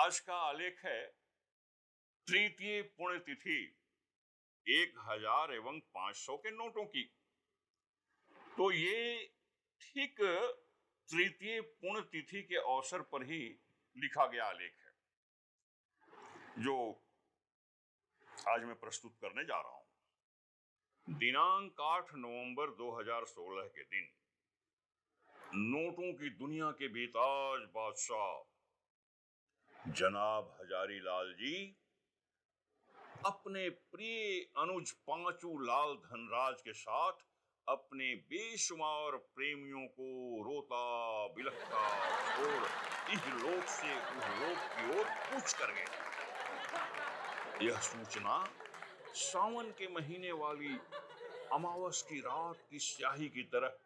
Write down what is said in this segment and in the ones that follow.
आज का आलेख है तृतीय पुण्यतिथि 1000 एवं 500 के नोटों की। तो ये ठीक तृतीय पुण्यतिथि के अवसर पर ही लिखा गया आलेख है जो आज मैं प्रस्तुत करने जा रहा हूं। दिनांक 8 नवंबर 2016 के दिन नोटों की दुनिया के बेताज बादशाह जनाब हजारी लाल जी अपने प्रिय अनुज पांचू लाल धनराज के साथ अपने बेशुमार प्रेमियों को रोता बिलखता छोड़ इस लोक से उस लोक की ओर कूच कर गए। यह सूचना सावन के महीने वाली अमावस की रात की स्याही की तरह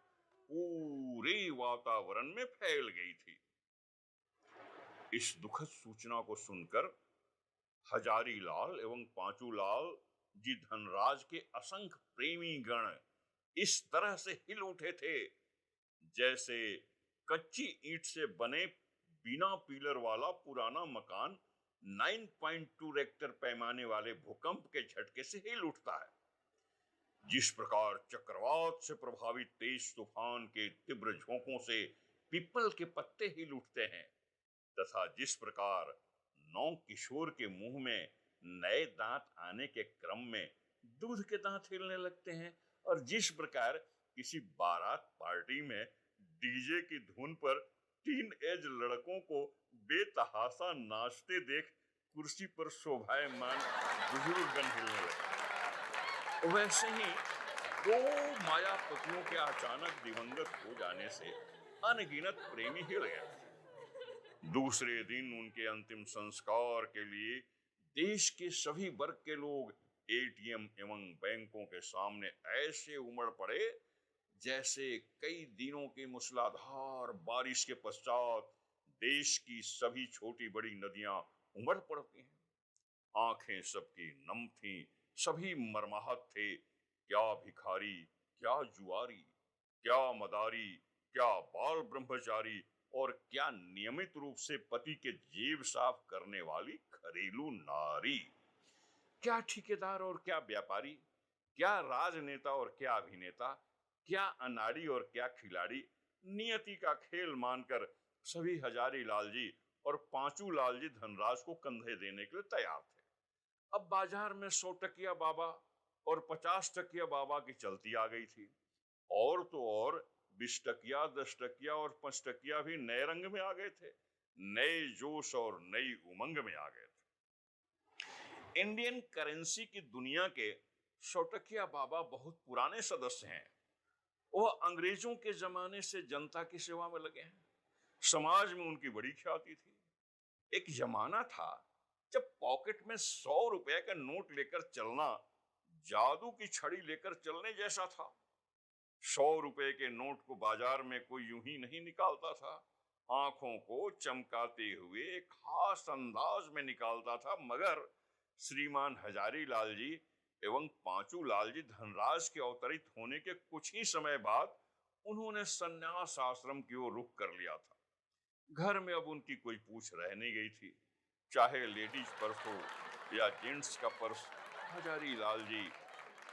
पूरे वातावरण में फैल गई थी। इस दुखद सूचना को सुनकर हजारी लाल एवं पांचू लाल जी धनराज के असंख्य प्रेमी गण इस तरह से हिल उठे थे जैसे कच्ची ईंट से बने बिना पीलर वाला पुराना मकान 9.2 रेक्टर पैमाने वाले भूकंप के झटके से हिल उठता है। जिस प्रकार चक्रवात से प्रभावित तेज तूफान के तीव्र झोंकों से पीपल के पत्ते हिल उठते हैं, तथा जिस प्रकार नौ किशोर के मुंह में नए दांत आने के क्रम में दूध के दांत हिलने लगते हैं, और जिस प्रकार किसी बारात पार्टी में डीजे की धुन पर टीन एज लड़कों को बेतहाशा नाचते देख कुर्सी पर शोभायमान बुजुर्गगण हिलने लगते, वैसे ही दो मायापतियों के अचानक दिवंगत हो जाने से अनगिनत प्रेमी हिल गए। दूसरे दिन उनके अंतिम संस्कार के लिए देश के सभी वर्ग के लोग एटीएम एवं बैंकों के सामने ऐसे उमड़ पड़े जैसे कई दिनों की मूसलाधार बारिश के पश्चात देश की सभी छोटी बड़ी नदियां उमड़ पड़ती हैं। आंखें सबकी नम थीं, सभी मर्माहत थे। क्या भिखारी, क्या जुआरी, क्या मदारी, क्या बाल ब्रह्मचारी और क्या नियमित रूप से पति के जेब साफ करने वाली घरेलू नारी, क्या ठेकेदार और क्या व्यापारी, क्या राजनेता और क्या अभिनेता, क्या अनाड़ी और क्या खिलाड़ी, नियति का खेल मानकर सभी हजारी लाल जी और पांचू लाल जी धनराज को कंधे देने के लिए तैयार थे। अब बाजार में 100 टकिया बाबा और 50 टकिया बाबा की चलती आ गई थी, और तो और 20 टकिया, 10 टकिया और 5 टकिया भी नए रंग में आ गए थे, नए जोश और नई उमंग में आ गए थे। इंडियन करेंसी की दुनिया के 100 टकिया बाबा बहुत पुराने सदस्य हैं। वह अंग्रेजों के जमाने से जनता की सेवा में लगे हैं। समाज में उनकी बड़ी ख्याति थी। एक जमाना था जब पॉकेट में 100 रुपए का नोट लेकर चलना जादू की छड़ी लेकर चलने जैसा था। 100 रुपए के नोट को बाजार में कोई यूं ही नहीं निकालता था, आंखों को चमकाते हुए एक खास अंदाज में निकालता था। मगर श्रीमान हजारी लाल जी एवं पांचू लाल जी धनराज के अवतरित होने के कुछ ही समय बाद उन्होंने संन्यास आश्रम की ओर रुख कर लिया था। घर में अब उनकी कोई पूछ रह नहीं गई थी। चाहे लेडीज पर्स हो या जेंट्स का पर्स, हजारी लाल जी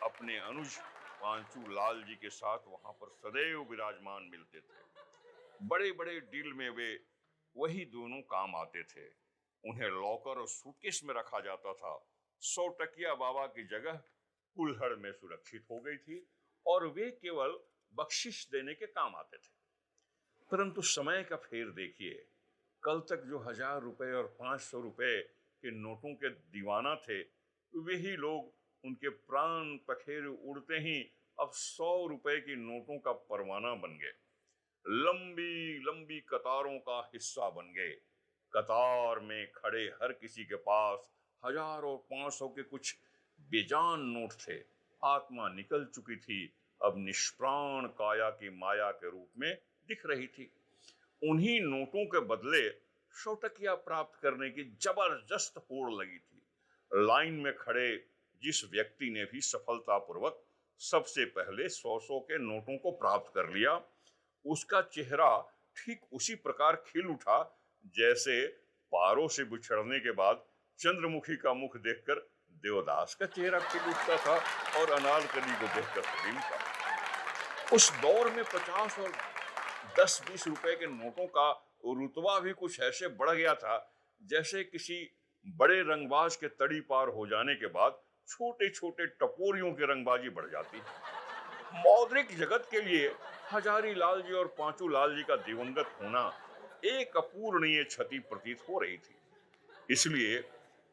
अपने अनुज पांचू लाल जी के साथ वहां पर सदैव विराजमान मिलते थे। बड़े बड़े डील में वे वही दोनों काम आते थे। उन्हें लॉकर और सूटकेस में रखा जाता था। 100 टकिया बाबा की जगह कुल्हड़ में सुरक्षित हो गई थी और वे केवल बख्शिश देने के काम आते थे। परंतु समय का फेर देखिए, कल तक जो 1000 रुपए और 500 रुपए के नोटों के दीवाना थे, वही लोग उनके प्राण पखेरु उड़ते ही अब 100 रुपए की नोटों का परवाना बन गए। लंबी लंबी कतारों का हिस्सा बन गए। कतार में खड़े हर किसी के पास 1000 और 500 के कुछ बेजान नोट थे। आत्मा निकल चुकी थी, अब निष्प्राण काया की माया के रूप में दिख रही थी। उन्हीं नोटों के बदले 100 टकिया प्राप्त करने की जबरदस्त होड़ लगी थी। लाइन में खड़े जिस व्यक्ति ने भी सफलतापूर्वक सबसे पहले 100 के नोटों को प्राप्त कर लिया, उसका चेहरा ठीक उसी प्रकार खिल उठा जैसे पारों से बिछड़ने के बाद चंद्रमुखी का मुख देखकर देवदास का चेहरा खिल उठता था और अनारकली को देखकर सलीम का। उस दौर में 50 और 10-20 रुपए के नोटों का रुतबा भी कुछ ऐसे बढ़ गया था जैसे किसी बड़े रंगबाज के तड़ी पार हो जाने के बाद छोटे छोटे टपोरियों की रंगबाजी बढ़ जाती है। मौद्रिक जगत के लिए हजारी लाल जी और पांचू लाल जी का दिवंगत होना एक अपूरणीय क्षति प्रतीत हो रही थी। इसलिए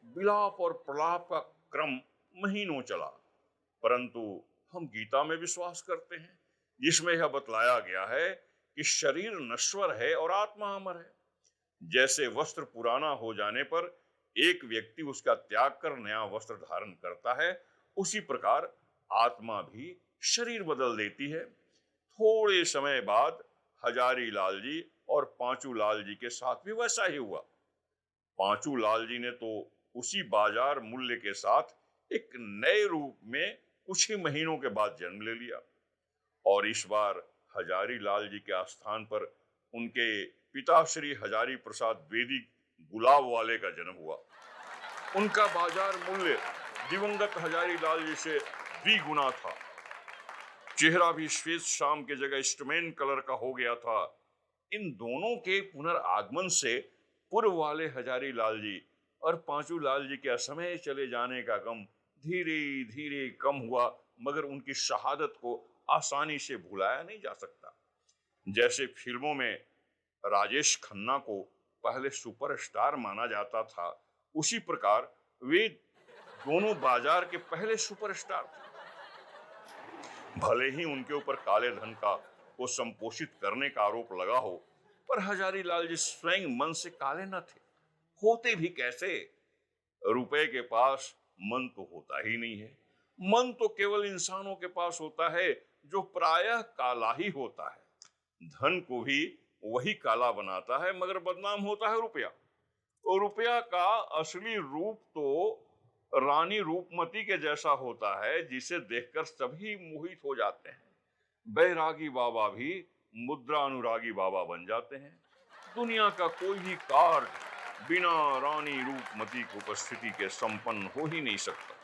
विलाप और प्रलाप का क्रम महीनों चला, परंतु हम गीता में विश्वास करते हैं जिसमें यह बतलाया गया है कि शरीर नश्वर है और आत्मा अमर है। जैसे वस्त्र पुराना हो जाने पर एक व्यक्ति उसका त्याग कर नया वस्त्र धारण करता है, उसी प्रकार आत्मा भी शरीर बदल देती है। थोड़े समय बाद हजारी लाल जी और पांचू लाल जी के साथ भी वैसा ही हुआ। पांचू लाल जी ने तो उसी बाजार मूल्य के साथ एक नए रूप में कुछ ही महीनों के बाद जन्म ले लिया, और इस बार हजारी लाल जी के आस्थान पर उनके पिता श्री हजारी प्रसाद द्विवेदी गुलाब वाले का जन्म हुआ। उनका बाजार मूल्य दिवंगत हजारी लाल जी से द्विगुना था। चेहरा भी श्वेत शाम के जगह स्टमेन कलर का हो गया था। इन दोनों के पुनर्आगमन से पूर्व वाले हजारी लाल जी और पांचू लाल जी के असमय चले जाने का गम धीरे धीरे कम हुआ, मगर उनकी शहादत को आसानी से भुलाया नहीं जा सकता। जैसे फिल्मों में राजेश खन्ना को पहले सुपरस्टार माना जाता था, उसी प्रकार वे दोनों बाजार के पहले सुपरस्टार थे। भले ही उनके ऊपर काले धन को संपोषित करने का आरोप लगा हो, पर हजारी लाल जी स्वयं मन से काले न थे। होते भी कैसे? रुपए के पास मन तो होता ही नहीं है। मन तो केवल इंसानों के पास होता है जो प्रायः काला ही होता है। धन को भी वही काला बनाता है, मगर बदनाम होता है रुपया। और रुपया का असली रूप तो रानी रूपमती के जैसा होता है, जिसे देखकर सभी मोहित हो जाते हैं। बैरागी बाबा भी मुद्रा अनुरागी बाबा बन जाते हैं। दुनिया का कोई भी कार्य बिना रानी रूपमती की उपस्थिति के संपन्न हो ही नहीं सकता।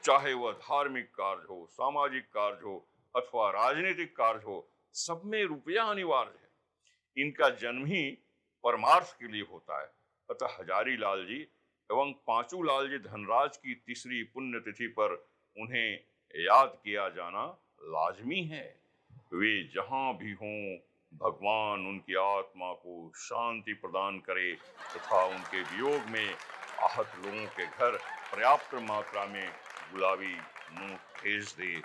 चाहे वह धार्मिक कार्य हो, सामाजिक कार्य हो अथवा राजनीतिक कार्य हो, सब में रुपया अनिवार्य है। इनका जन्म ही परमार्थ के लिए होता है। अतः हजारी लाल जी एवं पांचू लाल जी धनराज की तीसरी पुण्यतिथि पर उन्हें याद किया जाना लाजमी है। वे जहां भी हों, भगवान उनकी आत्मा को शांति प्रदान करे तथा उनके वियोग में आहत लोगों के घर पर्याप्त मात्रा में गुलाबी नोट भेज दे।